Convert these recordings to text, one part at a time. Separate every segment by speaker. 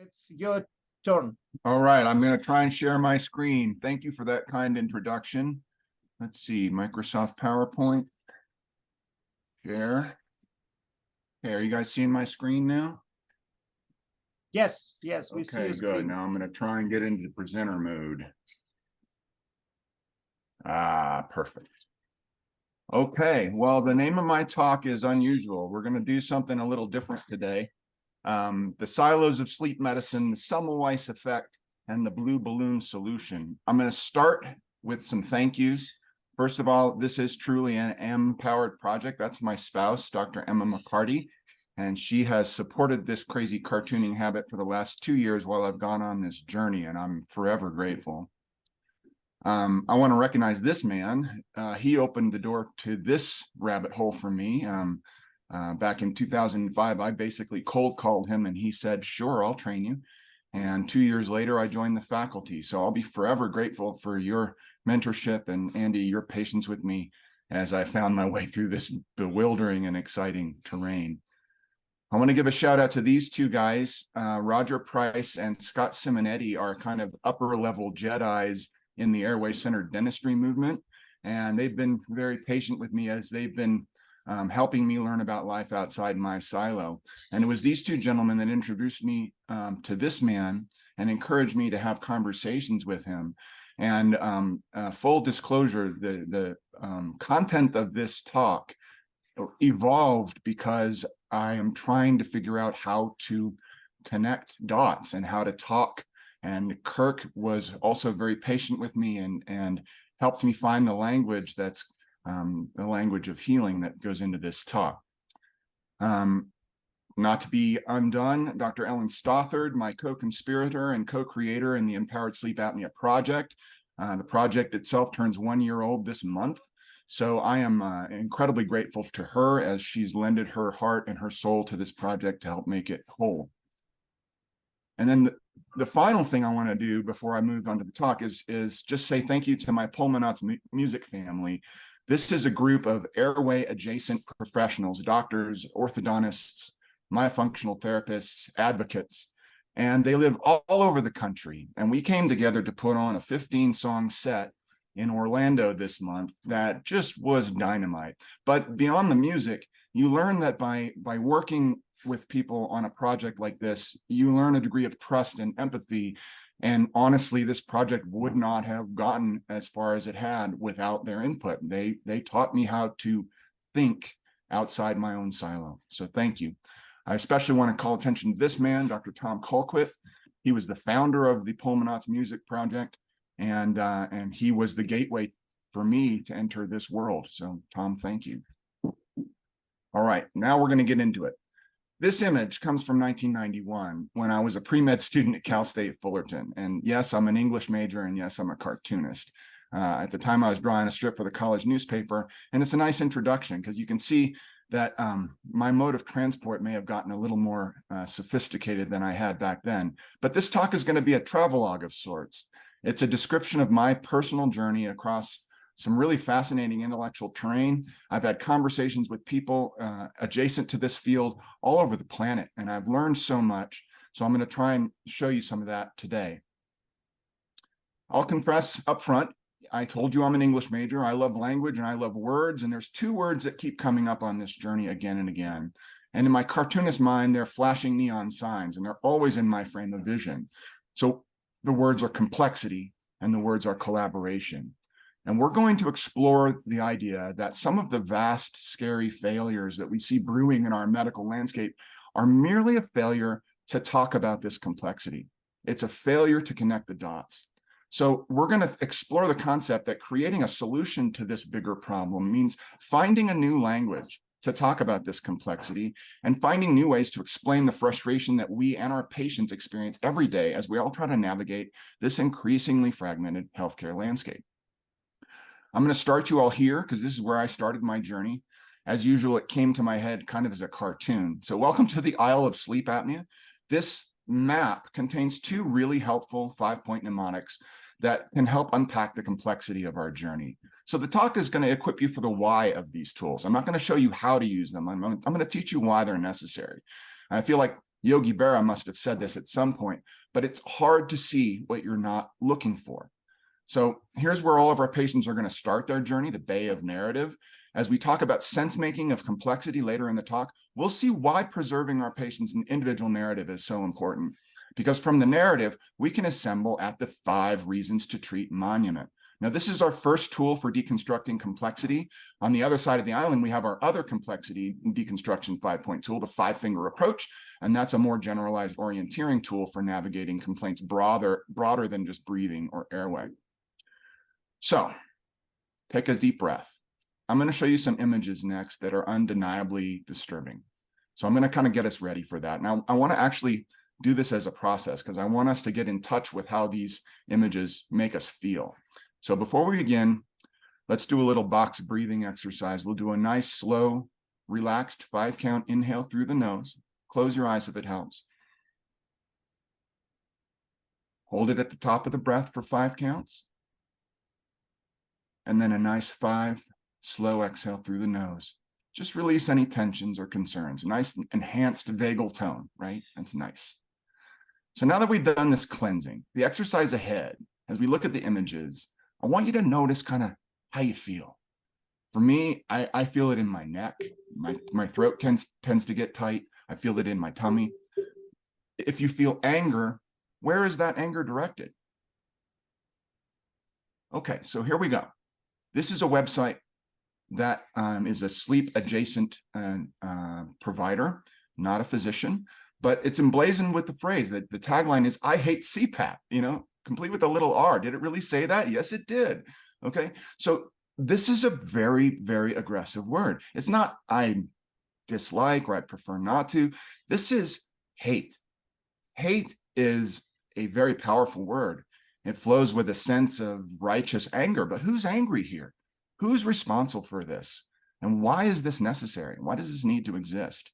Speaker 1: It's your turn.
Speaker 2: All right, I'm going to try and share my screen. Thank you for that kind introduction. Let's see, Microsoft PowerPoint. Share. Okay, are you guys seeing my screen now?
Speaker 1: Yes, we see
Speaker 2: Okay,
Speaker 1: your
Speaker 2: good.
Speaker 1: screen.
Speaker 2: Now I'm going to try and get into presenter mode. Perfect. Okay, well, the name of my talk is unusual. We're going to do something a little different today. The silos of sleep medicine, the Semmelweis effect, and the blue balloon solution. I'm going to start with some thank yous. First of all, this is truly an M-powered project. That's my spouse, Dr. Emma McCarty, and she has supported this crazy cartooning habit for the last 2 years while I've gone on this journey, and I'm forever grateful. I want to recognize this man. He opened the door to this rabbit hole for me. Back in 2005, I basically cold called him and he said, sure, I'll train you. And 2 years later, I joined the faculty. So I'll be forever grateful for your mentorship and Andy, your patience with me as I found my way through this bewildering and exciting terrain. I want to give a shout out to these two guys. Roger Price and Scott Simonetti are kind of upper level Jedis in the airway-centered dentistry movement. And they've been very patient with me as they've been helping me learn about life outside my silo. And it was these two gentlemen that introduced me to this man and encouraged me to have conversations with him. And full disclosure, the content of this talk evolved because I am trying to figure out how to connect dots and how to talk. And Kirk was also very patient with me and helped me find the language that's the language of healing that goes into this talk. Not to be undone, Dr. Ellen Stothard, my co-conspirator and co-creator in the Empowered Sleep Apnea Project. The project itself turns 1 year old this month. So I am incredibly grateful to her as she's lended her heart and her soul to this project to help make it whole. And then the final thing I want to do before I move on to the talk is just say thank you to my Pulmonauts music family. This is a group of airway adjacent professionals, doctors, orthodontists, myofunctional therapists, advocates, and they live all over the country. And we came together to put on a 15-song set in Orlando this month that just was dynamite. But beyond the music, you learn that by working with people on a project like this, you learn a degree of trust and empathy. And honestly, this project would not have gotten as far as it had without their input. They taught me how to think outside my own silo. So thank you. I especially want to call attention to this man, Dr. Tom Colquitt. He was the founder of the Pulmonauts Music Project, and he was the gateway for me to enter this world. So Tom, thank you. All right, now we're going to get into it. This image comes from 1991 when I was a pre-med student at Cal State Fullerton. And yes, I'm an English major, and yes, I'm a cartoonist. At the time, I was drawing a strip for the college newspaper, and it's a nice introduction because you can see that my mode of transport may have gotten a little more sophisticated than I had back then. But this talk is going to be a travelogue of sorts. It's a description of my personal journey across some really fascinating intellectual terrain. I've had conversations with people adjacent to this field all over the planet, and I've learned so much. So I'm going to try and show you some of that today. I'll confess up front, I told you I'm an English major. I love language and I love words, and there's two words that keep coming up on this journey again and again. And in my cartoonist mind, they're flashing neon signs, and they're always in my frame of vision. So the words are complexity and the words are collaboration. And we're going to explore the idea that some of the vast, scary failures that we see brewing in our medical landscape are merely a failure to talk about this complexity. It's a failure to connect the dots. So we're going to explore the concept that creating a solution to this bigger problem means finding a new language to talk about this complexity and finding new ways to explain the frustration that we and our patients experience every day as we all try to navigate this increasingly fragmented healthcare landscape. I'm going to start you all here because this is where I started my journey. As usual, it came to my head kind of as a cartoon. So welcome to the Isle of Sleep Apnea. This map contains two really helpful 5-point mnemonics that can help unpack the complexity of our journey. So the talk is going to equip you for the why of these tools. I'm not going to show you how to use them. I'm going to teach you why they're necessary. I feel like Yogi Berra must have said this at some point, but it's hard to see what you're not looking for. So here's where all of our patients are going to start their journey, the bay of narrative. As we talk about sense-making of complexity later in the talk, we'll see why preserving our patients' individual narrative is so important. Because from the narrative, we can assemble at the 5 reasons to treat monument. Now, this is our first tool for deconstructing complexity. On the other side of the island, we have our other complexity deconstruction 5-point tool, the 5-finger approach, and that's a more generalized orienteering tool for navigating complaints broader than just breathing or airway. So take a deep breath. I'm going to show you some images next that are undeniably disturbing. So I'm going to kind of get us ready for that. Now, I want to actually do this as a process because I want us to get in touch with how these images make us feel. So before we begin, let's do a little box breathing exercise. We'll do a nice, slow, relaxed 5-count inhale through the nose. Close your eyes if it helps. Hold it at the top of the breath for 5 counts. And then a nice 5 slow exhale through the nose. Just release any tensions or concerns. Nice enhanced vagal tone, right? That's nice. So now that we've done this cleansing, the exercise ahead, as we look at the images, I want you to notice kind of how you feel. For me, I feel it in my neck. My throat tends to get tight. I feel it in my tummy. If you feel anger, where is that anger directed? Okay, so here we go. This is a website that is a sleep adjacent provider, not a physician, but it's emblazoned with the phrase that the tagline is, I hate CPAP, complete with a little R. Did it really say that? Yes, it did. Okay, so this is a very, very aggressive word. It's not I dislike or I prefer not to. This is hate. Hate is a very powerful word. It flows with a sense of righteous anger, but who's angry here? Who's responsible for this? And why is this necessary? Why does this need to exist?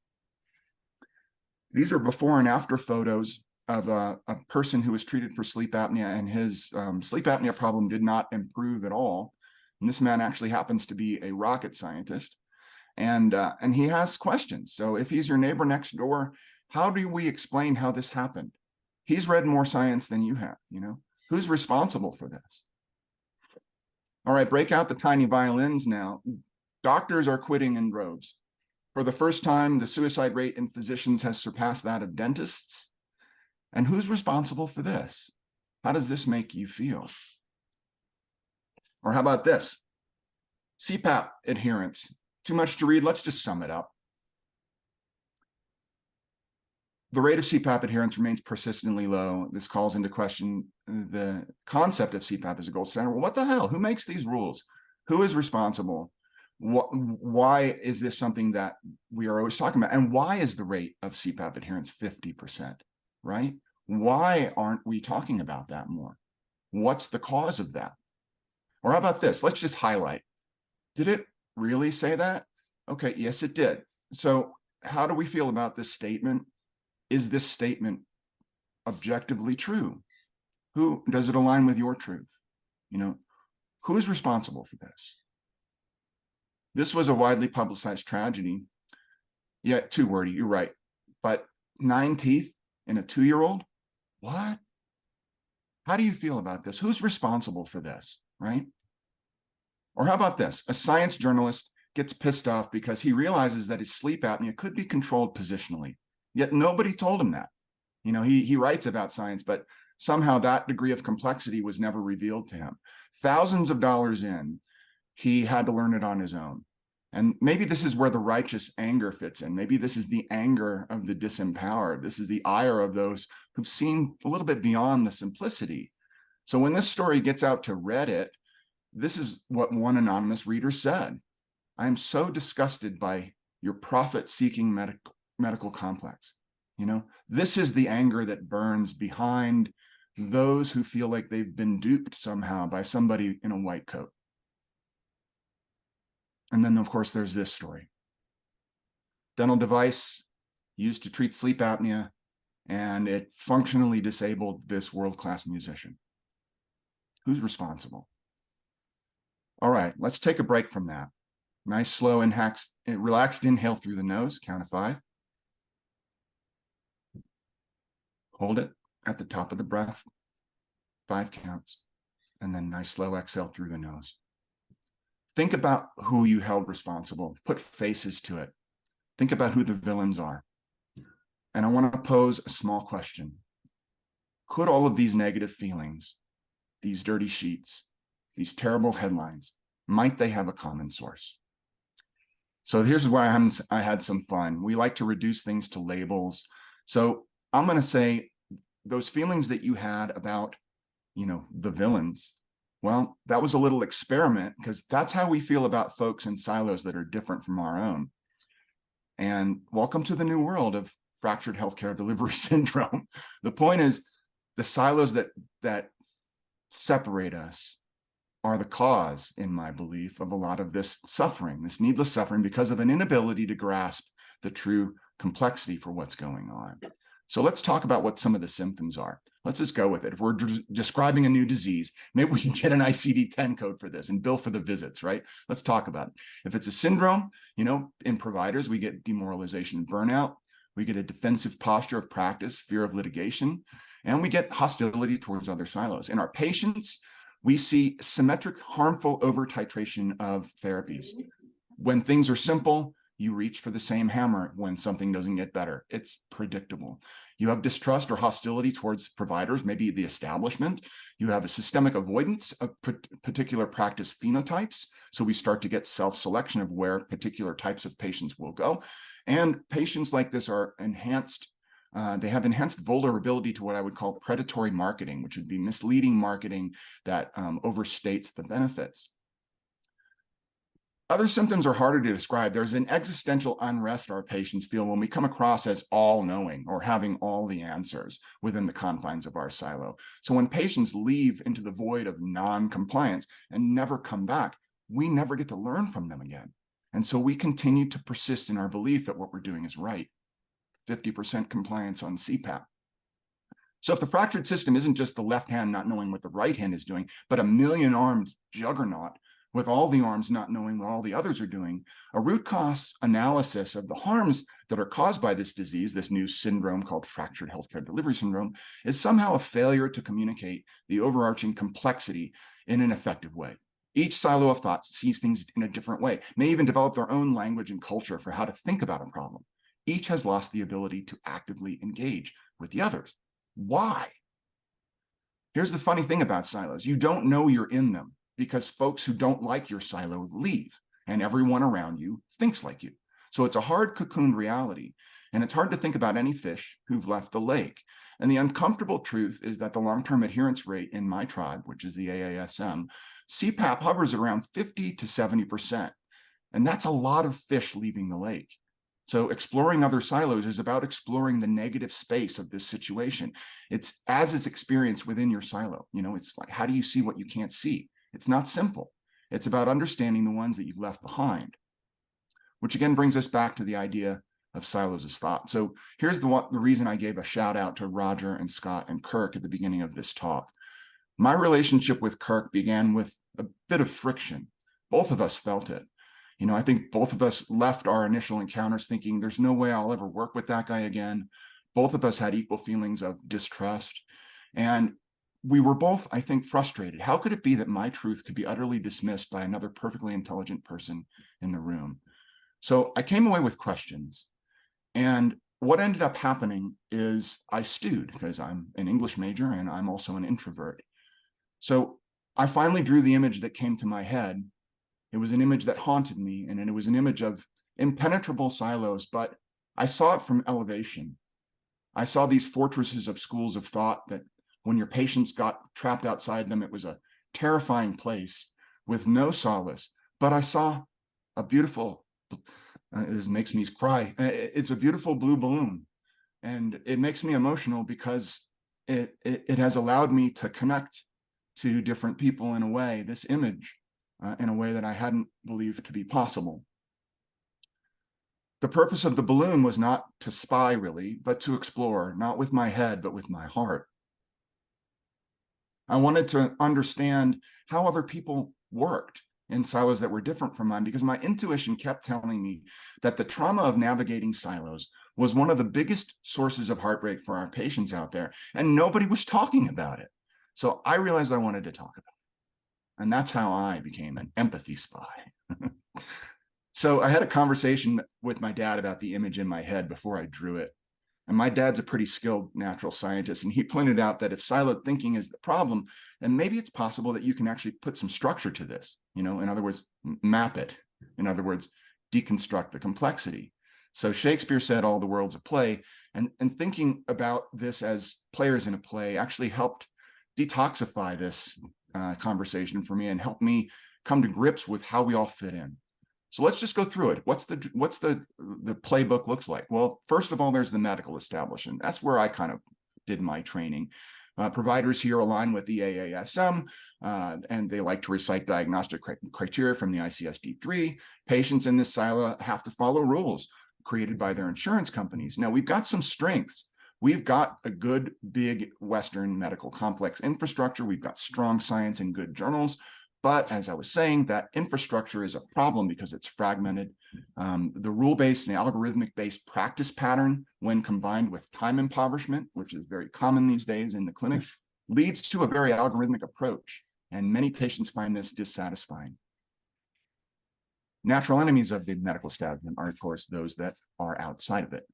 Speaker 2: These are before and after photos of a person who was treated for sleep apnea, and his sleep apnea problem did not improve at all. And this man actually happens to be a rocket scientist, and he has questions. So if he's your neighbor next door, how do we explain how this happened? He's read more science than you have, Who's responsible for this? All right, break out the tiny violins now. Doctors are quitting in droves. For the first time, the suicide rate in physicians has surpassed that of dentists. And who's responsible for this? How does this make you feel? Or how about this? CPAP adherence. Too much to read, let's just sum it up. The rate of CPAP adherence remains persistently low. This calls into question the concept of CPAP as a gold standard. Well, what the hell? Who makes these rules? Who is responsible? Why is this something that we are always talking about? And why is the rate of CPAP adherence 50%, right? Why aren't we talking about that more? What's the cause of that? Or how about this? Let's just highlight. Did it really say that? Okay, yes, it did. So how do we feel about this statement? Is this statement objectively true? Who does it align with your truth? Who is responsible for this? This was a widely publicized tragedy. Yeah, too wordy, you're right. But 9 teeth in a 2-year-old? What? How do you feel about this? Who's responsible for this, right? Or how about this? A science journalist gets pissed off because he realizes that his sleep apnea could be controlled positionally. Yet nobody told him that. He writes about science, but somehow that degree of complexity was never revealed to him. Thousands of dollars in, he had to learn it on his own. And maybe this is where the righteous anger fits in. Maybe this is the anger of the disempowered. This is the ire of those who've seen a little bit beyond the simplicity. So when this story gets out to Reddit, this is what one anonymous reader said. I am so disgusted by your profit-seeking medical complex. This is the anger that burns behind those who feel like they've been duped somehow by somebody in a white coat. And then, of course, there's this story. Dental device used to treat sleep apnea, and it functionally disabled this world-class musician. Who's responsible? All right, let's take a break from that. Nice, slow, relaxed inhale through the nose, count of 5. Hold it at the top of the breath, 5 counts, and then nice slow exhale through the nose. Think about who you held responsible. Put faces to it. Think about who the villains are. And I want to pose a small question. Could all of these negative feelings, these dirty sheets, these terrible headlines, might they have a common source? So here's where I had some fun. We like to reduce things to labels. So I'm going to say those feelings that you had about, the villains, well, that was a little experiment, because that's how we feel about folks in silos that are different from our own. And welcome to the new world of fractured healthcare delivery syndrome. The point is, the silos that separate us are the cause, in my belief, of a lot of this suffering, this needless suffering, because of an inability to grasp the true complexity for what's going on. So let's talk about what some of the symptoms are. Let's just go with it. If we're describing a new disease, maybe we can get an ICD-10 code for this and bill for the visits, right? Let's talk about it. If it's a syndrome, in providers, we get demoralization and burnout. We get a defensive posture of practice, fear of litigation, and we get hostility towards other silos. In our patients, we see symmetric, harmful over-titration of therapies. When things are simple, you reach for the same hammer when something doesn't get better. It's predictable. You have distrust or hostility towards providers, maybe the establishment. You have a systemic avoidance of particular practice phenotypes. So we start to get self-selection of where particular types of patients will go. And patients like this are enhanced. They have enhanced vulnerability to what I would call predatory marketing, which would be misleading marketing that overstates the benefits. Other symptoms are harder to describe. There's an existential unrest our patients feel when we come across as all-knowing or having all the answers within the confines of our silo. So when patients leave into the void of non-compliance and never come back, we never get to learn from them again. And so we continue to persist in our belief that what we're doing is right. 50% compliance on CPAP. So if the fractured system isn't just the left hand not knowing what the right hand is doing, but a million-armed juggernaut with all the arms not knowing what all the others are doing, a root cause analysis of the harms that are caused by this disease, this new syndrome called fractured healthcare delivery syndrome, is somehow a failure to communicate the overarching complexity in an effective way. Each silo of thought sees things in a different way, may even develop their own language and culture for how to think about a problem. Each has lost the ability to actively engage with the others. Why? Here's the funny thing about silos. You don't know you're in them because folks who don't like your silo leave, and everyone around you thinks like you. So it's a hard cocooned reality, and it's hard to think about any fish who've left the lake. And the uncomfortable truth is that the long-term adherence rate in my tribe, which is the AASM, CPAP hovers around 50 to 70%. And that's a lot of fish leaving the lake. So exploring other silos is about exploring the negative space of this situation. It's as is experienced within your silo. It's like, how do you see what you can't see? It's not simple. It's about understanding the ones that you've left behind, which again brings us back to the idea of silos as thought. So here's the reason I gave a shout out to Roger and Scott and Kirk at the beginning of this talk. My relationship with Kirk began with a bit of friction. Both of us felt it. I think both of us left our initial encounters thinking there's no way I'll ever work with that guy again. Both of us had equal feelings of distrust. And we were both, I think, frustrated. How could it be that my truth could be utterly dismissed by another perfectly intelligent person in the room? So I came away with questions. And what ended up happening is I stewed, because I'm an English major and I'm also an introvert. So I finally drew the image that came to my head. It was an image that haunted me, and it was an image of impenetrable silos, but I saw it from elevation. I saw these fortresses of schools of thought that when your patients got trapped outside them, it was a terrifying place with no solace. But I saw a beautiful, this makes me cry, it's a beautiful blue balloon. And it makes me emotional because it has allowed me to connect to different people in a way, this image, in a way that I hadn't believed to be possible. The purpose of the balloon was not to spy, really, but to explore, not with my head, but with my heart. I wanted to understand how other people worked in silos that were different from mine, because my intuition kept telling me that the trauma of navigating silos was one of the biggest sources of heartbreak for our patients out there, and nobody was talking about it. So I realized I wanted to talk about it. And that's how I became an empathy spy. So I had a conversation with my dad about the image in my head before I drew it. And my dad's a pretty skilled natural scientist, and he pointed out that if siloed thinking is the problem, then maybe it's possible that you can actually put some structure to this, in other words, map it. In other words, deconstruct the complexity. So Shakespeare said all the world's a play, and thinking about this as players in a play actually helped detoxify this conversation for me and helped me come to grips with how we all fit in. So let's just go through it. What's the playbook looks like? Well, first of all, there's the medical establishment. That's where I kind of did my training. Providers here align with the AASM, and they like to recite diagnostic criteria from the ICSD-3. Patients in this silo have to follow rules created by their insurance companies. Now, we've got some strengths. We've got a good, big Western medical complex infrastructure. We've got strong science and good journals. But as I was saying, that infrastructure is a problem because it's fragmented. The rule-based and algorithmic-based practice pattern, when combined with time impoverishment, which is very common these days in the clinic, leads to a very algorithmic approach. And many patients find this dissatisfying. Natural enemies of the medical establishment are, of course, those that are outside of it.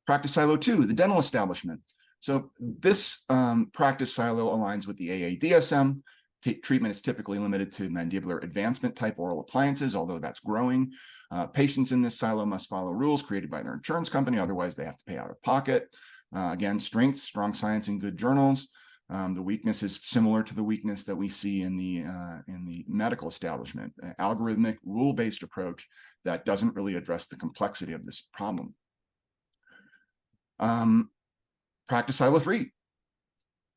Speaker 2: Practice silo 2, the dental establishment. So this practice silo aligns with the AADSM. Treatment is typically limited to mandibular advancement type oral appliances, although that's growing. Patients in this silo must follow rules created by their insurance company, otherwise they have to pay out of pocket. Again, strengths, strong science and good journals. The weakness is similar to the weakness that we see in the medical establishment, an algorithmic, rule-based approach that doesn't really address the complexity of this problem. Practice silo 3,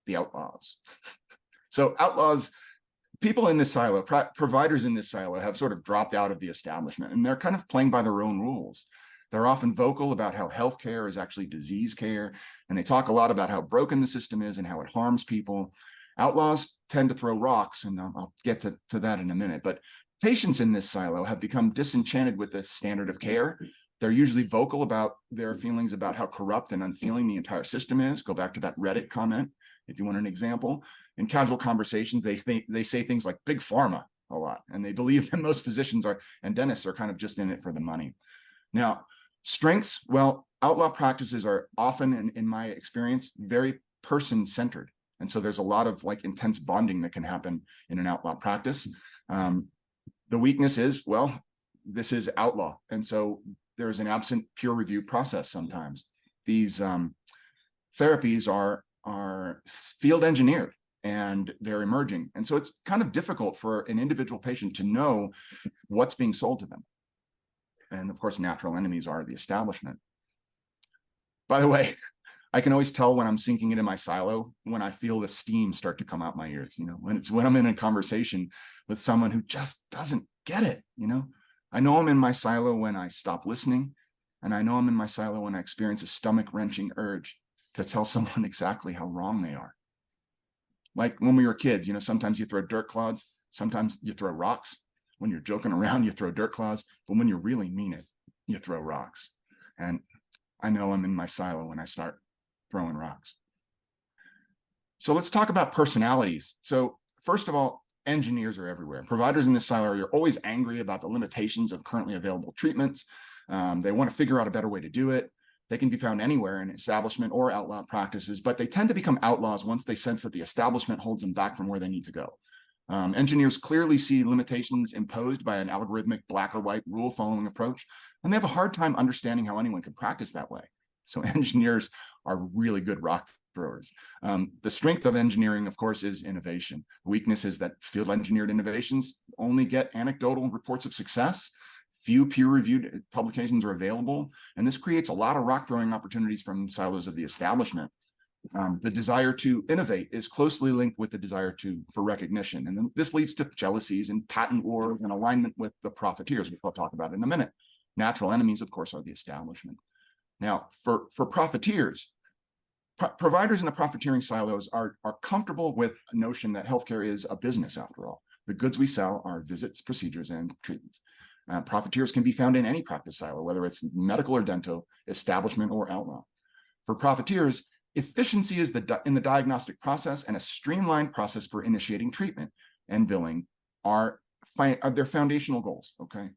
Speaker 2: the outlaws. So outlaws, people in this silo, providers in this silo have sort of dropped out of the establishment, and they're kind of playing by their own rules. They're often vocal about how healthcare is actually disease care, and they talk a lot about how broken the system is and how it harms people. Outlaws tend to throw rocks, and I'll get to that in a minute, but patients in this silo have become disenchanted with the standard of care. They're usually vocal about their feelings about how corrupt and unfeeling the entire system is. Go back to that Reddit comment if you want an example. In casual conversations, they say things like big pharma a lot, and they believe that most physicians and dentists are kind of just in it for the money. Now, strengths, well, outlaw practices are often, in my experience, very person-centered. And so there's a lot of intense bonding that can happen in an outlaw practice. The weakness is, well, this is outlaw. And so there's an absent peer review process sometimes. These therapies are field engineered and they're emerging. And so it's kind of difficult for an individual patient to know what's being sold to them. And of course, natural enemies are the establishment. By the way, I can always tell when I'm sinking into my silo when I feel the steam start to come out my ears, when I'm in a conversation with someone who just doesn't get it, I know I'm in my silo when I stop listening, and I know I'm in my silo when I experience a stomach-wrenching urge to tell someone exactly how wrong they are. Like when we were kids, sometimes you throw dirt clods, sometimes you throw rocks. When you're joking around, you throw dirt clods, but when you really mean it, you throw rocks. And I know I'm in my silo when I start throwing rocks. So let's talk about personalities. So first of all, engineers are everywhere. Providers in this silo are always angry about the limitations of currently available treatments. They want to figure out a better way to do it. They can be found anywhere in establishment or outlaw practices, but they tend to become outlaws once they sense that the establishment holds them back from where they need to go. Engineers clearly see limitations imposed by an algorithmic black or white rule following approach, and they have a hard time understanding how anyone could practice that way. So engineers are really good rock throwers. The strength of engineering, of course, is innovation. The weakness is that field engineered innovations only get anecdotal reports of success. Few peer-reviewed publications are available, and this creates a lot of rock throwing opportunities from silos of the establishment. The desire to innovate is closely linked with the desire for recognition, and then this leads to jealousies and patent wars and alignment with the profiteers, which we'll talk about in a minute. Natural enemies, of course, are the establishment. Now, for profiteers, providers in the profiteering silos are comfortable with a notion that healthcare is a business after all. The goods we sell are visits, procedures, and treatments. Profiteers can be found in any practice silo, whether it's medical or dental, establishment or outlaw. For profiteers, efficiency is in the diagnostic process, and a streamlined process for initiating treatment and billing are their foundational goals, okay?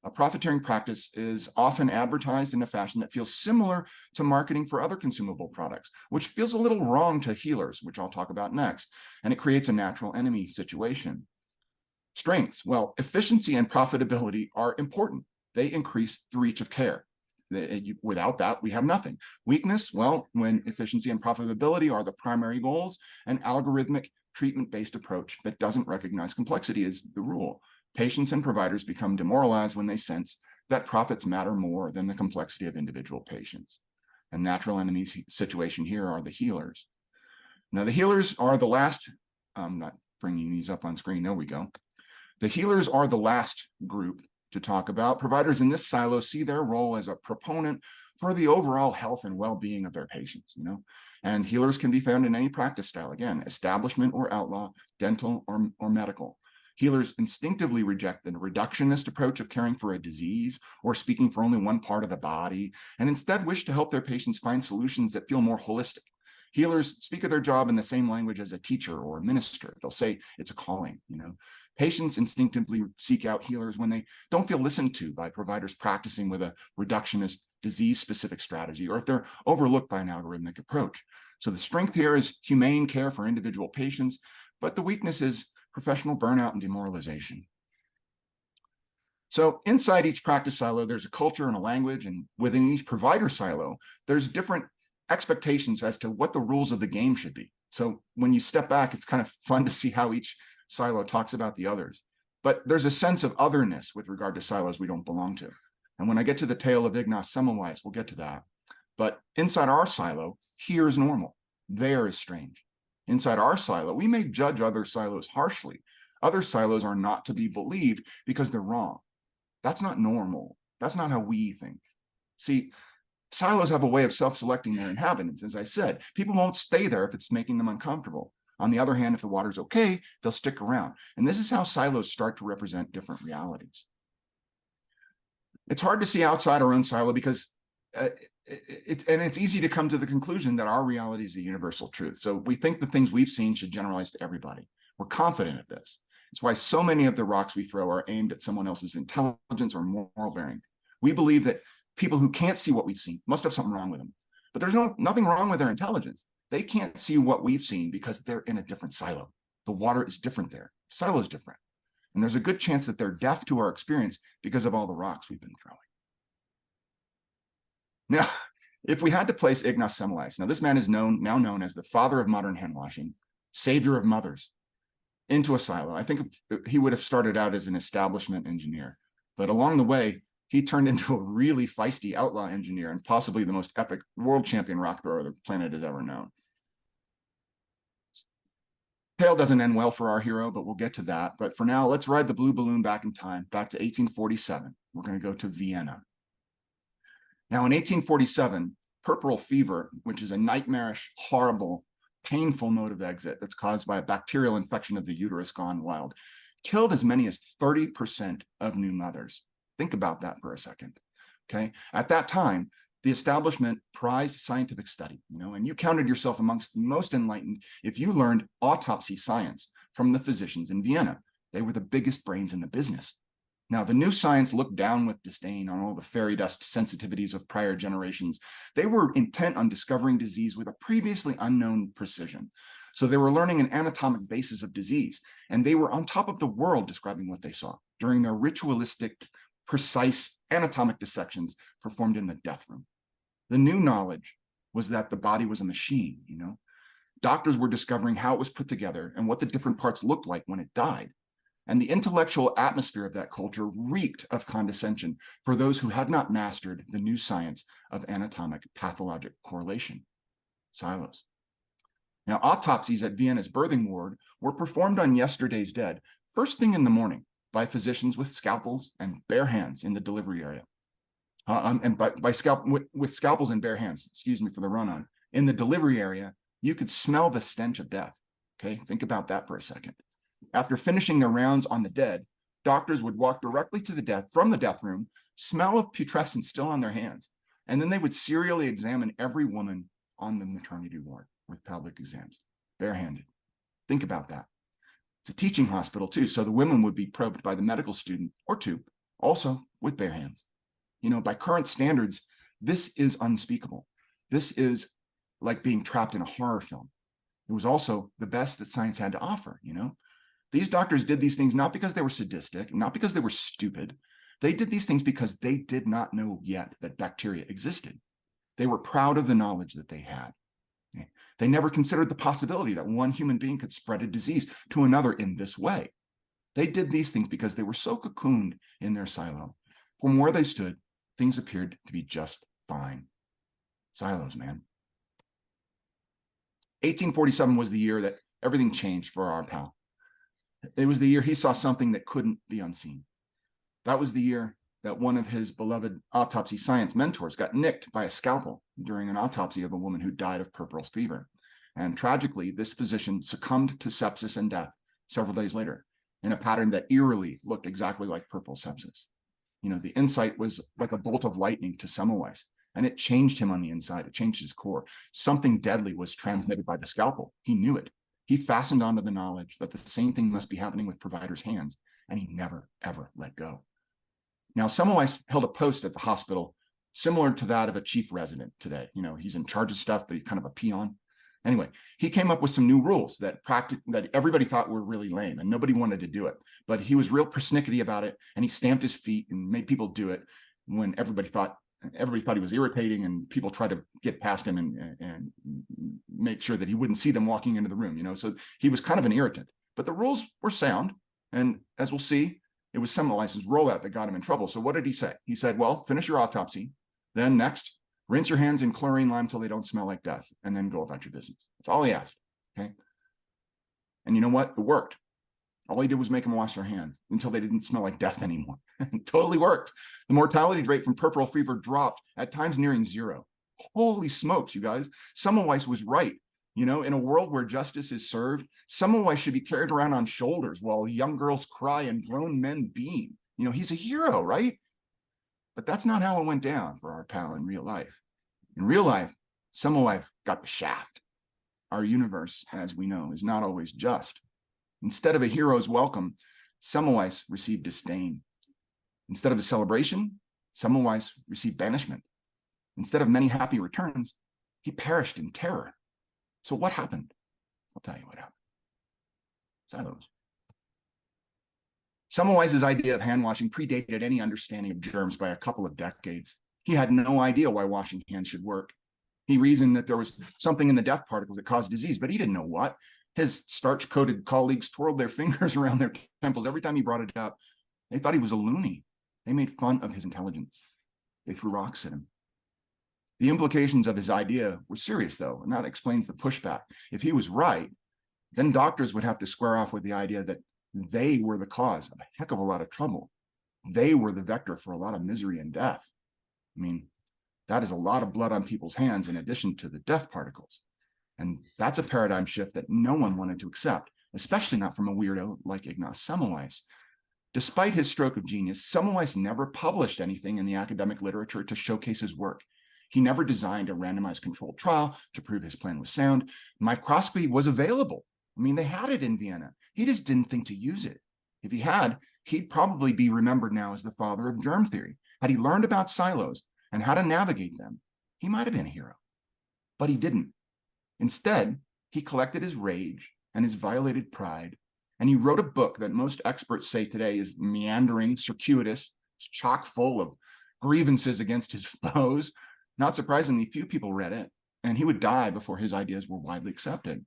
Speaker 2: A profiteering practice is often advertised in a fashion that feels similar to marketing for other consumable products, which feels a little wrong to healers, which I'll talk about next, and it creates a natural enemy situation. Strengths, well, efficiency and profitability are important. They increase the reach of care. Without that, we have nothing. Weakness, well, when efficiency and profitability are the primary goals, an algorithmic treatment-based approach that doesn't recognize complexity is the rule. Patients and providers become demoralized when they sense that profits matter more than the complexity of individual patients. And natural enemy situation here are the healers. Now, the healers are the last, I'm not bringing these up on screen, there we go. The healers are the last group to talk about. Providers in this silo see their role as a proponent for the overall health and well-being of their patients, and healers can be found in any practice style, again, establishment or outlaw, dental or medical. Healers instinctively reject the reductionist approach of caring for a disease or speaking for only one part of the body, and instead wish to help their patients find solutions that feel more holistic. Healers speak of their job in the same language as a teacher or a minister. They'll say it's a calling, Patients instinctively seek out healers when they don't feel listened to by providers practicing with a reductionist disease-specific strategy, or if they're overlooked by an algorithmic approach. So the strength here is humane care for individual patients, but the weakness is professional burnout and demoralization. So inside each practice silo, there's a culture and a language, and within each provider silo, there's different expectations as to what the rules of the game should be. So when you step back, it's kind of fun to see how each silo talks about the others. But there's a sense of otherness with regard to silos we don't belong to. And when I get to the tale of Ignac Semmelweis, we'll get to that. But inside our silo, here is normal, there is strange. Inside our silo, we may judge other silos harshly. Other silos are not to be believed because they're wrong. That's not normal. That's not how we think. See, silos have a way of self-selecting their inhabitants. As I said, people won't stay there if it's making them uncomfortable. On the other hand, if the water's okay, they'll stick around. And this is how silos start to represent different realities. It's hard to see outside our own silo because it's easy to come to the conclusion that our reality is the universal truth. So we think the things we've seen should generalize to everybody. We're confident of this. It's why so many of the rocks we throw are aimed at someone else's intelligence or moral bearing. We believe that people who can't see what we've seen must have something wrong with them. But there's nothing wrong with their intelligence. They can't see what we've seen because they're in a different silo. The water is different there. The silo is different. And there's a good chance that they're deaf to our experience because of all the rocks we've been throwing. Now, if we had to place Ignac Semmelweis, now this man is now known as the father of modern handwashing, savior of mothers, into a silo. I think he would have started out as an establishment engineer, but along the way, he turned into a really feisty outlaw engineer and possibly the most epic world champion rock thrower the planet has ever known. Tale doesn't end well for our hero, but we'll get to that. But for now, let's ride the blue balloon back in time, back to 1847. We're going to go to Vienna. Now, in 1847, puerperal fever, which is a nightmarish, horrible, painful mode of exit that's caused by a bacterial infection of the uterus gone wild, killed as many as 30% of new mothers. Think about that for a second, okay? At that time, the establishment prized scientific study, and you counted yourself amongst the most enlightened if you learned autopsy science from the physicians in Vienna. They were the biggest brains in the business. Now, the new science looked down with disdain on all the fairy dust sensitivities of prior generations. They were intent on discovering disease with a previously unknown precision. So they were learning an anatomic basis of disease, and they were on top of the world describing what they saw during their ritualistic, precise anatomic dissections performed in the death room. The new knowledge was that the body was a machine, Doctors were discovering how it was put together and what the different parts looked like when it died. And the intellectual atmosphere of that culture reeked of condescension for those who had not mastered the new science of anatomic pathologic correlation. Silos. Now, autopsies at Vienna's birthing ward were performed on yesterday's dead first thing in the morning by physicians with scalpels and bare hands in the delivery area. With scalpels and bare hands, excuse me for the run-on. In the delivery area, you could smell the stench of death. Okay, think about that for a second. After finishing their rounds on the dead, doctors would walk directly to the death room, smell of putrescence still on their hands, and then they would serially examine every woman on the maternity ward with pelvic exams, barehanded. Think about that. It's a teaching hospital too, so the women would be probed by the medical student or two, also with bare hands. By current standards, this is unspeakable. This is like being trapped in a horror film. It was also the best that science had to offer. These doctors did these things not because they were sadistic, not because they were stupid. They did these things because they did not know yet that bacteria existed. They were proud of the knowledge that they had. They never considered the possibility that one human being could spread a disease to another in this way. They did these things because they were so cocooned in their silo. From where they stood, things appeared to be just fine. Silos, man. 1847 was the year that everything changed for our pal. It was the year he saw something that couldn't be unseen. That was the year that one of his beloved autopsy science mentors got nicked by a scalpel during an autopsy of a woman who died of puerperal fever. And tragically, this physician succumbed to sepsis and death several days later in a pattern that eerily looked exactly like puerperal sepsis. The insight was like a bolt of lightning to Semmelweis, and it changed him on the inside. It changed his core. Something deadly was transmitted by the scalpel. He knew it. He fastened onto the knowledge that the same thing must be happening with providers' hands, and he never, ever let go. Now, Semmelweis held a post at the hospital similar to that of a chief resident today. He's in charge of stuff, but he's kind of a peon. Anyway, he came up with some new rules that everybody thought were really lame, and nobody wanted to do it. But he was real persnickety about it, and he stamped his feet and made people do it when everybody thought he was irritating, and people tried to get past him and make sure that he wouldn't see them walking into the room. So he was kind of an irritant. But the rules were sound, and as we'll see, it was Semmelweis' rollout that got him in trouble. So what did he say? He said, well, finish your autopsy. Then next, rinse your hands in chlorine lime till they don't smell like death, and then go about your business. That's all he asked, okay? And you know what? It worked. All he did was make them wash their hands until they didn't smell like death anymore. It totally worked. The mortality rate from puerperal fever dropped, at times nearing zero. Holy smokes, you guys. Semmelweis was right. In a world where justice is served, Semmelweis should be carried around on shoulders while young girls cry and grown men beam. He's a hero, right? But that's not how it went down for our pal in real life. In real life, Semmelweis got the shaft. Our universe, as we know, is not always just. Instead of a hero's welcome, Semmelweis received disdain. Instead of a celebration, Semmelweis received banishment. Instead of many happy returns, he perished in terror. So what happened? I'll tell you what happened. Silos. Semmelweis' idea of hand washing predated any understanding of germs by a couple of decades. He had no idea why washing hands should work. He reasoned that there was something in the death particles that caused disease, but he didn't know what. His starch-coated colleagues twirled their fingers around their temples every time he brought it up. They thought he was a loony. They made fun of his intelligence. They threw rocks at him. The implications of his idea were serious, though, and that explains the pushback. If he was right, then doctors would have to square off with the idea that they were the cause of a heck of a lot of trouble. They were the vector for a lot of misery and death. That is a lot of blood on people's hands in addition to the death particles. And that's a paradigm shift that no one wanted to accept, especially not from a weirdo like Ignac Semmelweis. Despite his stroke of genius, Semmelweis never published anything in the academic literature to showcase his work. He never designed a randomized controlled trial to prove his plan was sound. Microscopy was available. They had it in Vienna. He just didn't think to use it. If he had, he'd probably be remembered now as the father of germ theory. Had he learned about silos and how to navigate them, he might have been a hero. But he didn't. Instead, he collected his rage and his violated pride, and he wrote a book that most experts say today is meandering, circuitous, it's chock full of grievances against his foes. Not surprisingly, few people read it, and he would die before his ideas were widely accepted.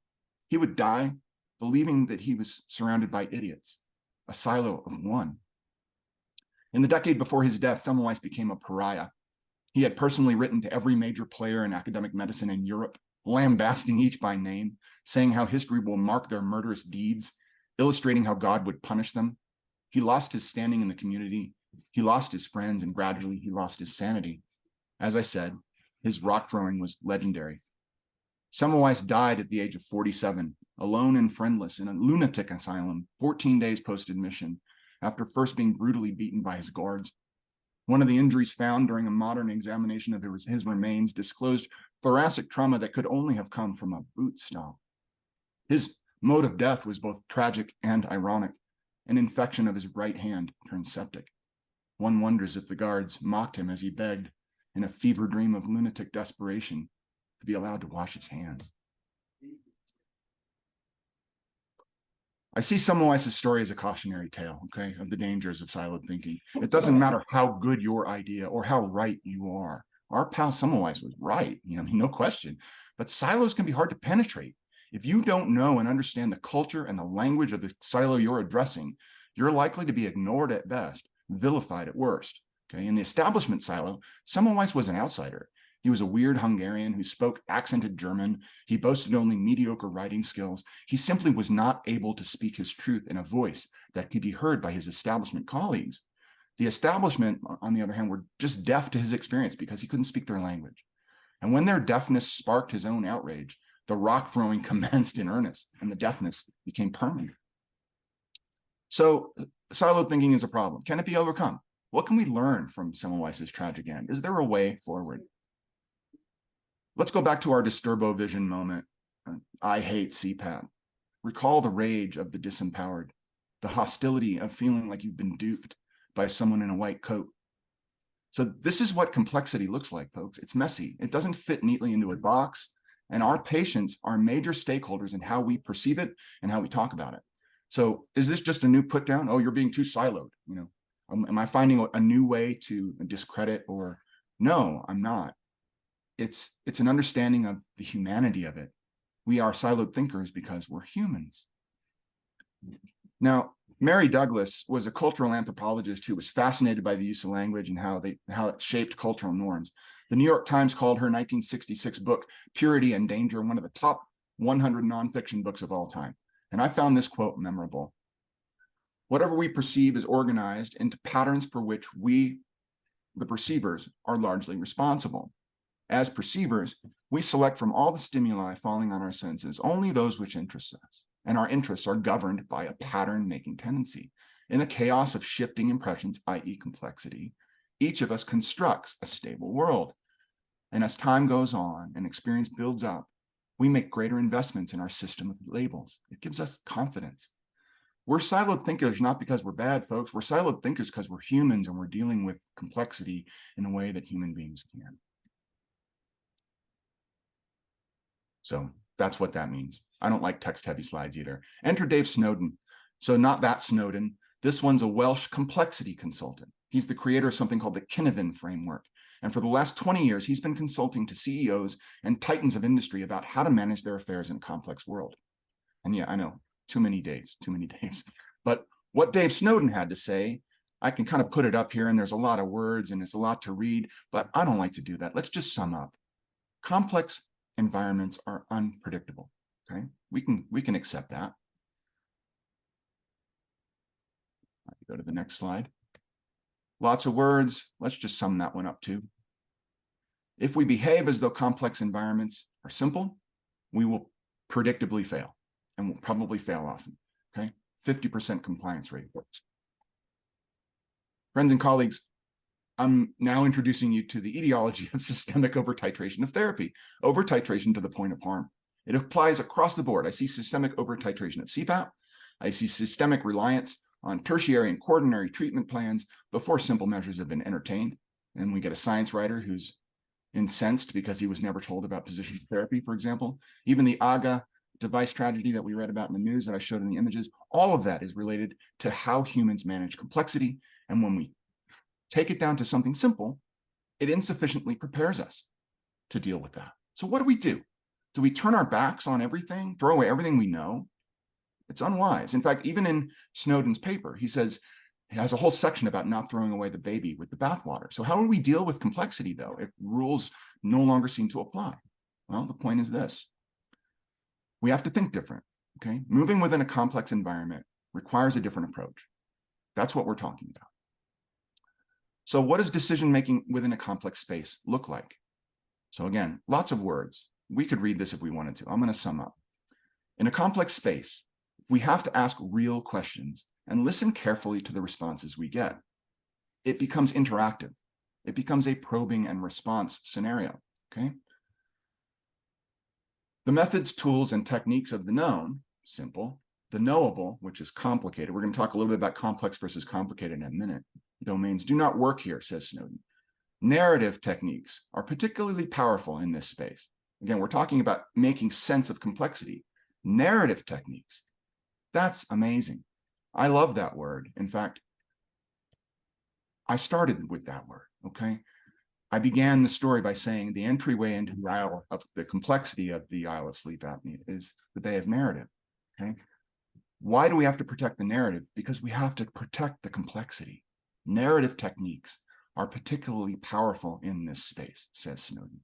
Speaker 2: He would die believing that he was surrounded by idiots, a silo of one. In the decade before his death, Semmelweis became a pariah. He had personally written to every major player in academic medicine in Europe, lambasting each by name, saying how history will mark their murderous deeds, illustrating how God would punish them. He lost his standing in the community. He lost his friends, and gradually he lost his sanity. As I said, his rock throwing was legendary. Semmelweis died at the age of 47, alone and friendless in a lunatic asylum, 14 days post-admission, after first being brutally beaten by his guards. One of the injuries found during a modern examination of his remains disclosed thoracic trauma that could only have come from a boot stomp. His mode of death was both tragic and ironic. An infection of his right hand turned septic. One wonders if the guards mocked him as he begged, in a fever dream of lunatic desperation, to be allowed to wash his hands. I see Semmelweis' story as a cautionary tale, okay, of the dangers of siloed thinking. It doesn't matter how good your idea or how right you are. Our pal Semmelweis was right, no question. But silos can be hard to penetrate. If you don't know and understand the culture and the language of the silo you're addressing, you're likely to be ignored at best, vilified at worst. Okay, in the establishment silo, Semmelweis was an outsider. He was a weird Hungarian who spoke accented German. He boasted only mediocre writing skills. He simply was not able to speak his truth in a voice that could be heard by his establishment colleagues. The establishment, on the other hand, were just deaf to his experience because he couldn't speak their language. And when their deafness sparked his own outrage, the rock throwing commenced in earnest, and the deafness became permanent. So siloed thinking is a problem. Can it be overcome? What can we learn from Semmelweis' tragic end? Is there a way forward? Let's go back to our Disturbo vision moment. I hate CPAP. Recall the rage of the disempowered, the hostility of feeling like you've been duped by someone in a white coat. So this is what complexity looks like, folks. It's messy. It doesn't fit neatly into a box. And our patients are major stakeholders in how we perceive it and how we talk about it. So is this just a new put down? Oh, you're being too siloed. Am I finding a new way to discredit or no, I'm not. It's an understanding of the humanity of it. We are siloed thinkers because we're humans. Now, Mary Douglas was a cultural anthropologist who was fascinated by the use of language and how it shaped cultural norms. The New York Times called her 1966 book, Purity and Danger, one of the top 100 nonfiction books of all time. And I found this quote memorable. Whatever we perceive is organized into patterns for which we, the perceivers, are largely responsible. As perceivers, we select from all the stimuli falling on our senses only those which interest us, and our interests are governed by a pattern-making tendency. In the chaos of shifting impressions, i.e. complexity, each of us constructs a stable world. And as time goes on and experience builds up, we make greater investments in our system of labels. It gives us confidence. We're siloed thinkers not because we're bad, folks. We're siloed thinkers because we're humans and we're dealing with complexity in a way that human beings can. So that's what that means. I don't like text-heavy slides either. Enter Dave Snowden. So not that Snowden. This one's a Welsh complexity consultant. He's the creator of something called the Kinevin framework. And for the last 20 years, he's been consulting to CEOs and titans of industry about how to manage their affairs in a complex world. And yeah, I know, too many Daves. But what Dave Snowden had to say, I can kind of put it up here, and there's a lot of words and it's a lot to read, but I don't like to do that. Let's just sum up. Complex environments are unpredictable. Okay, we can accept that. Go to the next slide. Lots of words. Let's just sum that one up too. If we behave as though complex environments are simple, we will predictably fail, and we'll probably fail often. Okay, 50% compliance rate works. Friends and colleagues, I'm now introducing you to the etiology of systemic over-titration of therapy, over-titration to the point of harm. It applies across the board. I see systemic over-titration of CPAP. I see systemic reliance on tertiary and quaternary treatment plans before simple measures have been entertained. And we get a science writer who's incensed because he was never told about position therapy, for example. Even the AGA device tragedy that we read about in the news that I showed in the images, all of that is related to how humans manage complexity. And when we take it down to something simple, it insufficiently prepares us to deal with that. So what do? Do we turn our backs on everything, throw away everything we know? It's unwise. In fact, even in Snowden's paper, he says, he has a whole section about not throwing away the baby with the bathwater. So how do we deal with complexity, though, if rules no longer seem to apply? Well, the point is this. We have to think different, okay? Moving within a complex environment requires a different approach. That's what we're talking about. So what does decision-making within a complex space look like? So again, lots of words. We could read this if we wanted to. I'm going to sum up. In a complex space, we have to ask real questions and listen carefully to the responses we get. It becomes interactive. It becomes a probing and response scenario, okay? The methods, tools, and techniques of the known, simple. The knowable, which is complicated. We're going to talk a little bit about complex versus complicated in a minute. Domains do not work here, says Snowden. Narrative techniques are particularly powerful in this space. Again, we're talking about making sense of complexity. Narrative techniques, that's amazing. I love that word. In fact, I started with that word, okay? I began the story by saying the entryway into the aisle of the complexity of the aisle of sleep apnea is the bay of narrative, okay? Why do we have to protect the narrative? Because we have to protect the complexity. Narrative techniques are particularly powerful in this space, says Snowden.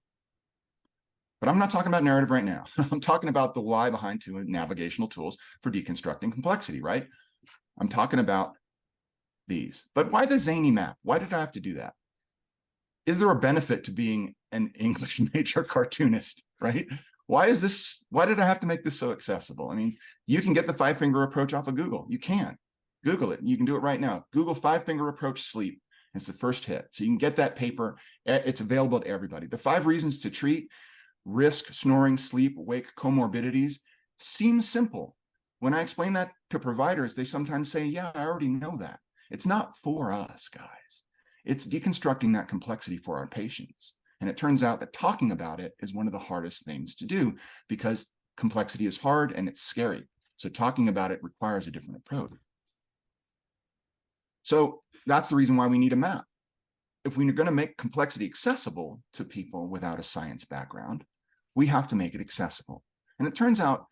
Speaker 2: But I'm not talking about narrative right now. I'm talking about the why behind two navigational tools for deconstructing complexity, right? I'm talking about these. But why the zany map? Why did I have to do that? Is there a benefit to being an English major cartoonist, right? Why did I have to make this so accessible? I mean, you can get the 5-finger approach off of Google. You can. Google it. You can do it right now. Google 5-finger approach sleep. It's the first hit. So you can get that paper. It's available to everybody. The 5 reasons to treat risk, snoring, sleep, wake comorbidities seems simple. When I explain that to providers, they sometimes say, yeah, I already know that. It's not for us, guys. It's deconstructing that complexity for our patients. And it turns out that talking about it is one of the hardest things to do because complexity is hard and it's scary. So talking about it requires a different approach. So that's the reason why we need a map. If we're going to make complexity accessible to people without a science background, we have to make it accessible. And it turns out,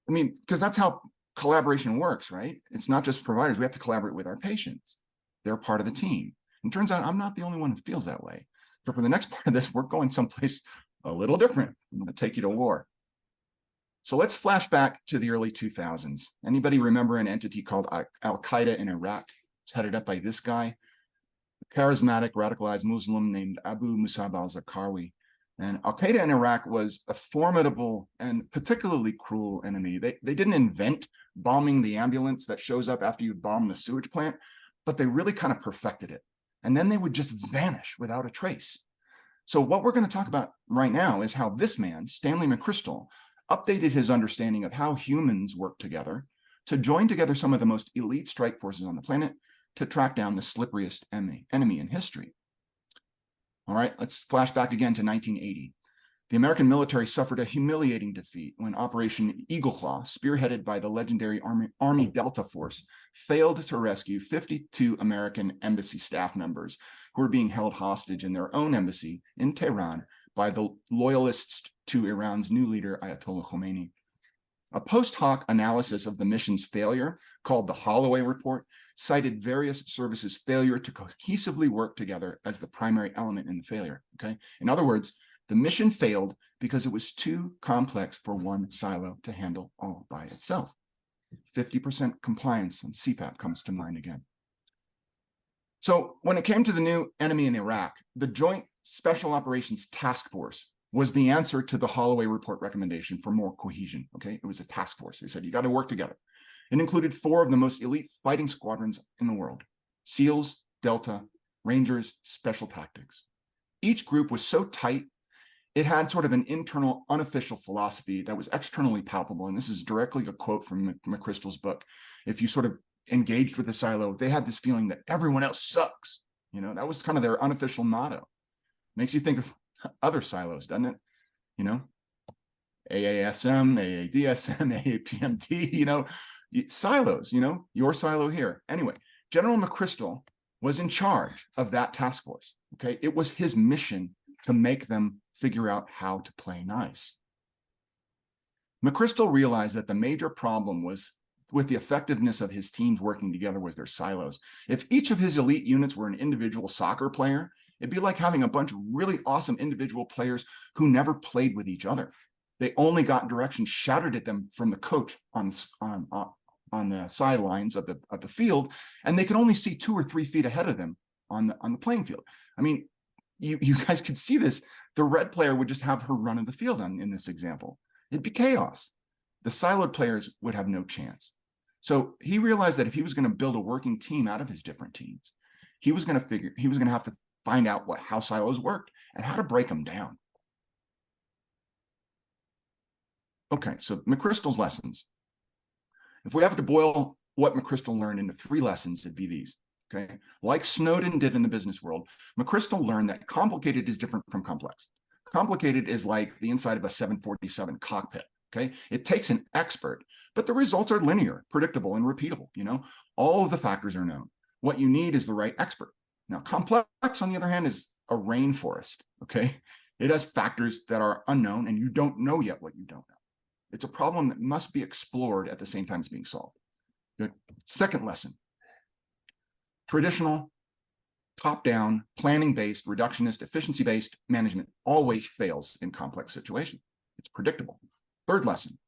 Speaker 2: I mean, because that's how collaboration works, right? It's not just providers. We have to collaborate with our patients. They're part of the team. And it turns out I'm not the only one who feels that way. So for the next part of this, we're going someplace a little different. I'm going to take you to war. So let's flash back to the early 2000s. Anybody remember an entity called Al-Qaeda in Iraq? It's headed up by this guy, a charismatic, radicalized Muslim named Abu Musab al-Zarqawi. And Al-Qaeda in Iraq was a formidable and particularly cruel enemy. They didn't invent bombing the ambulance that shows up after you bomb the sewage plant, but they really kind of perfected it. And then they would just vanish without a trace. So what we're going to talk about right now is how this man, Stanley McChrystal, updated his understanding of how humans work together to join together some of the most elite strike forces on the planet to track down the slipperiest enemy in history. All right, let's flash back again to 1980. The American military suffered a humiliating defeat when Operation Eagle Claw, spearheaded by the legendary Army Delta Force, failed to rescue 52 American embassy staff members who were being held hostage in their own embassy in Tehran by the loyalists to Iran's new leader, Ayatollah Khomeini. A post hoc analysis of the mission's failure, called the Holloway Report, cited various services' failure to cohesively work together as the primary element in the failure. Okay, in other words, the mission failed because it was too complex for one silo to handle all by itself. 50% compliance on CPAP comes to mind again. So when it came to the new enemy in Iraq, the Joint Special Operations Task Force was the answer to the Holloway Report recommendation for more cohesion. Okay, it was a task force. They said, you got to work together. It included 4 of the most elite fighting squadrons in the world: SEALs, Delta, Rangers, Special Tactics. Each group was so tight, it had sort of an internal, unofficial philosophy that was externally palpable. And this is directly a quote from McChrystal's book. If you sort of engaged with the silo, they had this feeling that everyone else sucks. You know, that was kind of their unofficial motto. Makes you think of other silos, doesn't it? You know, AASM, AADSM, AAPMT, you know, silos, you know, your silo here. Anyway, General McChrystal was in charge of that task force. Okay, it was his mission to make them figure out how to play nice. McChrystal realized that the major problem was with the effectiveness of his teams working together was their silos. If each of his elite units were an individual soccer player, it'd be like having a bunch of really awesome individual players who never played with each other. They only got directions shouted at them from the coach on the sidelines of the field, and they could only see 2 or 3 feet ahead of them on the playing field. I mean, you guys could see this. The red player would just have her run in the field in this example. It'd be chaos. The siloed players would have no chance. So he realized that if he was going to build a working team out of his different teams, he was going to have to find out how silos worked and how to break them down. Okay, so McChrystal's lessons. If we have to boil what McChrystal learned into 3 lessons, it'd be these. Okay, like Snowden did in the business world, McChrystal learned that complicated is different from complex. Complicated is like the inside of a 747 cockpit. Okay, it takes an expert, but the results are linear, predictable, and repeatable. All of the factors are known. What you need is the right expert. Now, complex, on the other hand, is a rainforest. Okay, it has factors that are unknown, and you don't know yet what you don't know. It's a problem that must be explored at the same time as being solved. Good. Second lesson. Traditional, top-down, planning-based, reductionist, efficiency-based management always fails in complex situations. It's predictable. Third lesson.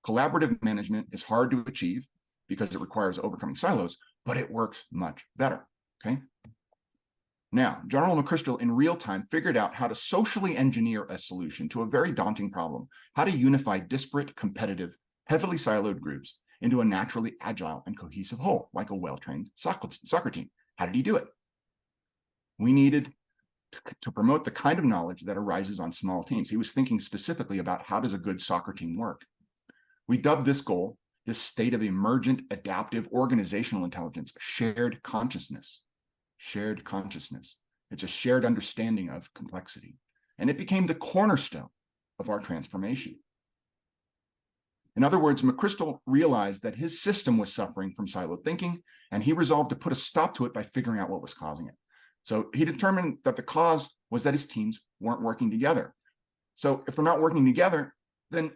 Speaker 2: Collaborative management is hard to achieve because it requires overcoming silos, but it works much better. Okay. Now, General McChrystal in real time figured out how to socially engineer a solution to a very daunting problem, how to unify disparate, competitive, heavily siloed groups into a naturally agile and cohesive whole, like a well-trained soccer team. How did he do it? We needed to promote the kind of knowledge that arises on small teams. He was thinking specifically about how does a good soccer team work. We dubbed this goal, this state of emergent, adaptive, organizational intelligence, shared consciousness. Shared consciousness. It's a shared understanding of complexity. And it became the cornerstone of our transformation. In other words, McChrystal realized that his system was suffering from siloed thinking, and he resolved to put a stop to it by figuring out what was causing it. So he determined that the cause was that his teams weren't working together. So if they're not working together, then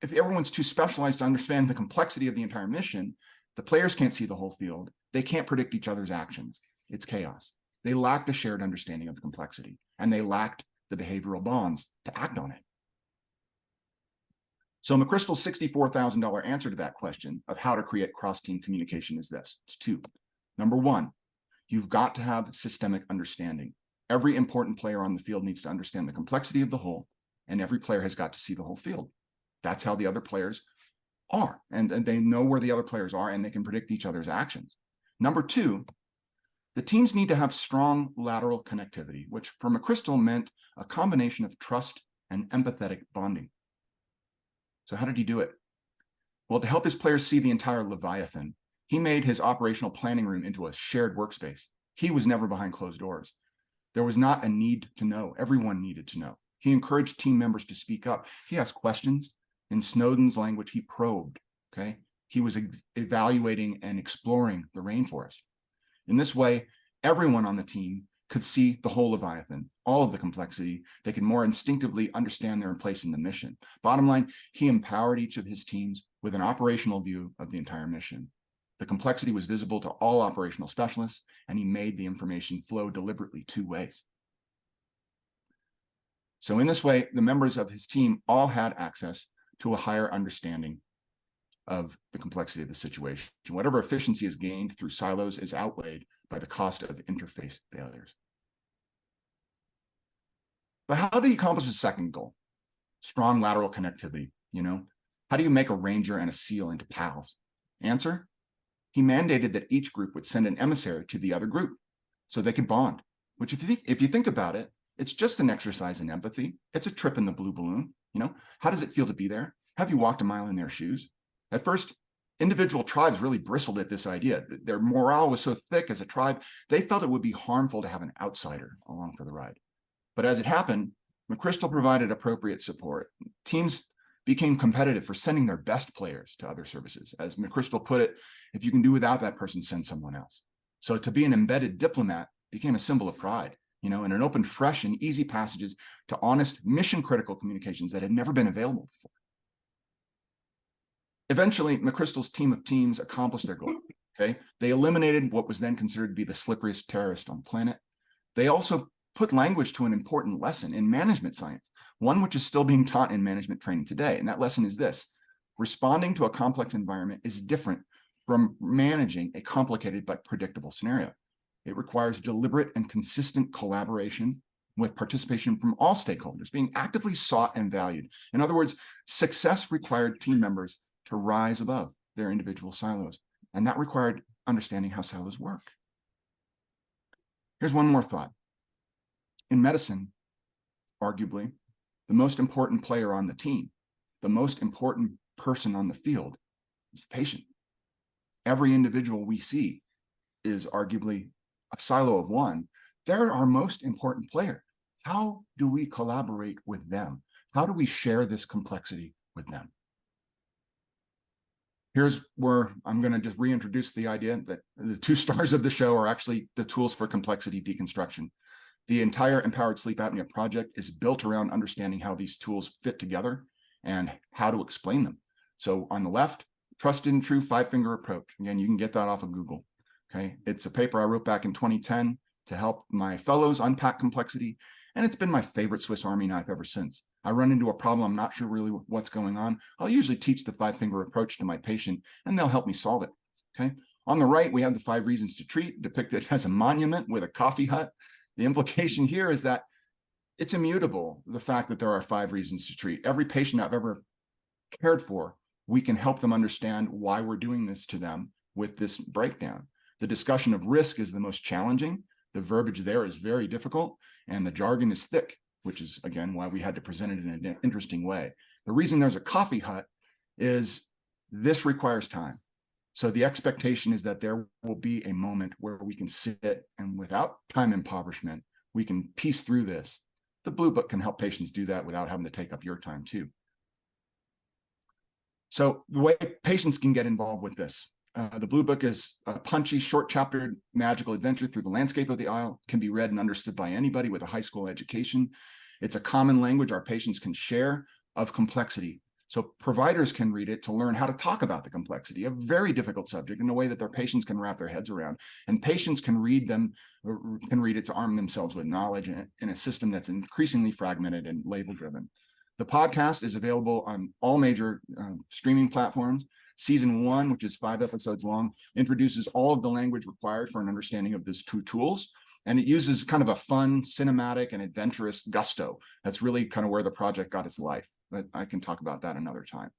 Speaker 2: if everyone's too specialized to understand the complexity of the entire mission, the players can't see the whole field. They can't predict each other's actions. It's chaos. They lacked a shared understanding of the complexity, and they lacked the behavioral bonds to act on it. So McChrystal's $64,000 answer to that question of how to create cross-team communication is this. It's 2. Number 1, you've got to have systemic understanding. Every important player on the field needs to understand the complexity of the whole, and every player has got to see the whole field. That's how the other players are, and they know where the other players are, and they can predict each other's actions. Number 2, the teams need to have strong lateral connectivity, which for McChrystal meant a combination of trust and empathetic bonding. So how did he do it? Well, to help his players see the entire Leviathan, he made his operational planning room into a shared workspace. He was never behind closed doors. There was not a need to know. Everyone needed to know. He encouraged team members to speak up. He asked questions. In Snowden's language, he probed. Okay? He was evaluating and exploring the rainforest. In this way, everyone on the team could see the whole Leviathan, all of the complexity. They could more instinctively understand their place in the mission. Bottom line, he empowered each of his teams with an operational view of the entire mission. The complexity was visible to all operational specialists, and he made the information flow deliberately 2 ways. So in this way, the members of his team all had access to a higher understanding of the complexity of the situation. Whatever efficiency is gained through silos is outweighed by the cost of interface failures. But how do you accomplish the second goal? Strong lateral connectivity, How do you make a ranger and a SEAL into pals? Answer, he mandated that each group would send an emissary to the other group so they could bond, which if you think about it, it's just an exercise in empathy. It's a trip in the blue balloon. How does it feel to be there? Have you walked a mile in their shoes? At first, individual tribes really bristled at this idea. Their morale was so thick as a tribe, they felt it would be harmful to have an outsider along for the ride. But as it happened, McChrystal provided appropriate support. Teams became competitive for sending their best players to other services. As McChrystal put it, if you can do without that person, send someone else. So to be an embedded diplomat became a symbol of pride, and it opened fresh and easy passages to honest, mission-critical communications that had never been available before. Eventually, McChrystal's team of teams accomplished their goal. Okay, they eliminated what was then considered to be the slipperiest terrorist on the planet. They also put language to an important lesson in management science, one which is still being taught in management training today. And that lesson is this: responding to a complex environment is different from managing a complicated but predictable scenario. It requires deliberate and consistent collaboration with participation from all stakeholders being actively sought and valued. In other words, success required team members to rise above their individual silos. And that required understanding how cells work. Here's one more thought. In medicine, arguably, the most important player on the team, the most important person on the field is the patient. Every individual we see is arguably a silo of one. They're our most important player. How do we collaborate with them? How do we share this complexity with them? Here's where I'm going to just reintroduce the idea that the two stars of the show are actually the tools for complexity deconstruction. The entire Empowered Sleep Apnea project is built around understanding how these tools fit together and how to explain them. So on the left, trusted and true 5-finger approach. Again, you can get that off of Google. Okay, it's a paper I wrote back in 2010 to help my fellows unpack complexity, and it's been my favorite Swiss Army knife ever since. I run into a problem, I'm not sure really what's going on. I'll usually teach the 5-finger approach to my patient, and they'll help me solve it. Okay, on the right, we have the 5 reasons to treat, depicted as a monument with a coffee hut. The implication here is that it's immutable, the fact that there are 5 reasons to treat. Every patient I've ever cared for, we can help them understand why we're doing this to them with this breakdown. The discussion of risk is the most challenging. The verbiage there is very difficult, and the jargon is thick, which is, again, why we had to present it in an interesting way. The reason there's a coffee hut is this requires time. So the expectation is that there will be a moment where we can sit, and without time impoverishment, we can piece through this. The Blue Book can help patients do that without having to take up your time too. So the way patients can get involved with this, the Blue Book is a punchy, short-chaptered magical adventure through the landscape of the aisle, can be read and understood by anybody with a high school education. It's a common language our patients can share of complexity. So providers can read it to learn how to talk about the complexity, a very difficult subject, in a way that their patients can wrap their heads around. And patients can read it to arm themselves with knowledge in a system that's increasingly fragmented and label-driven. The podcast is available on all major streaming platforms. Season 1, which is 5 episodes long, introduces all of the language required for an understanding of these 2 tools. And it uses kind of a fun, cinematic, and adventurous gusto. That's really kind of where the project got its life. But I can talk about that another time.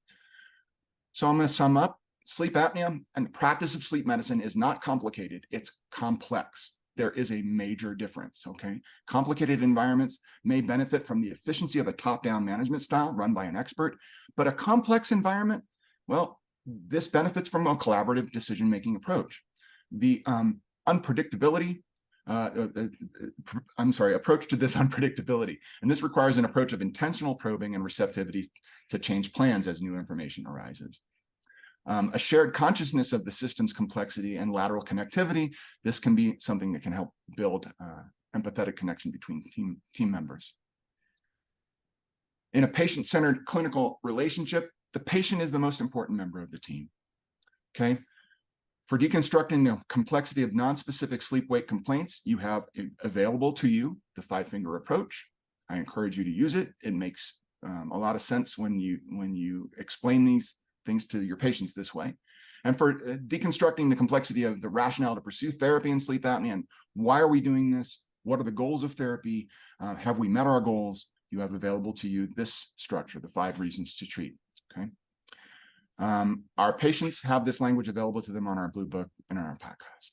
Speaker 2: So I'm going to sum up. Sleep apnea and the practice of sleep medicine is not complicated. It's complex. There is a major difference, okay? Complicated environments may benefit from the efficiency of a top-down management style run by an expert, but a complex environment, well, this benefits from a collaborative decision-making approach. The approach to this unpredictability. And this requires an approach of intentional probing and receptivity to change plans as new information arises. A shared consciousness of the system's complexity and lateral connectivity. This can be something that can help build empathetic connection between team members. In a patient-centered clinical relationship, the patient is the most important member of the team, okay? For deconstructing the complexity of non-specific sleep-wake complaints, you have available to you the 5-finger approach. I encourage you to use it. It makes a lot of sense when you explain these things to your patients this way. And for deconstructing the complexity of the rationale to pursue therapy in sleep apnea, and why are we doing this? What are the goals of therapy? Have we met our goals? You have available to you this structure, the 5 reasons to treat, okay? Our patients have this language available to them on our Blue Book and on our podcast.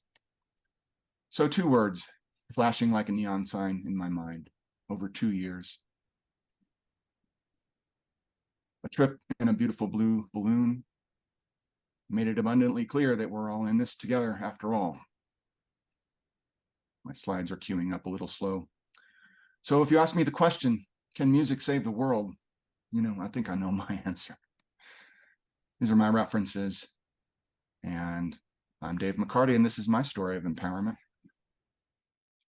Speaker 2: So 2 words flashing like a neon sign in my mind over 2 years. A trip in a beautiful blue balloon made it abundantly clear that we're all in this together after all. My slides are queuing up a little slow. So if you ask me the question, can music save the world? You know, I think I know my answer. These are my references. And I'm Dave McCarty, and this is my story of empowerment.